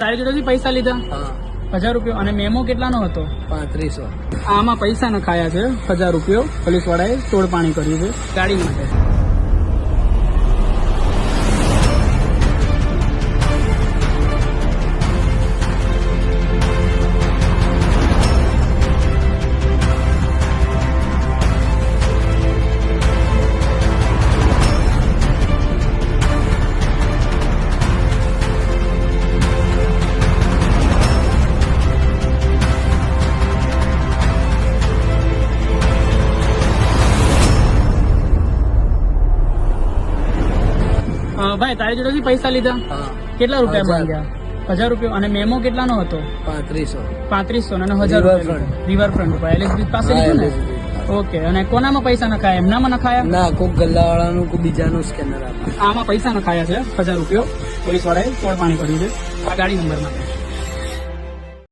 તારી જોડેથી પૈસા લીધા હા 1000 રૂપિયા અને મેમો કેટલાનો હતો 3500 આમાં પૈસા નખાયા છે 1000 રૂપિયા પોલીસ વાળાએ તોડપાણી કર્યું છે ગાડી માટે ભાઈ તારી જોડેથી પૈસા લીધા હા કેટલા રૂપિયા 1000. માંગ્યા 1000 રૂપિયા અને મેમો કેટલાનો હતો 3500 અને 1000 રૂપિયા રિવરફ્રન્ટ ઉપર એલએસબી પાસે લીધું ને ઓકે અને કોનામાં પૈસા નખાયા એમનામાં નખાયા ના કોક ગલ્લાવાળાનું કોઈ બીજાનું સ્કેનર આપે આમાં પૈસા નખાયા છે 1000 રૂપિયા પોલીસ વાળાએ તોડપાણી કર્યું છે આ ગાડી નંબરમાં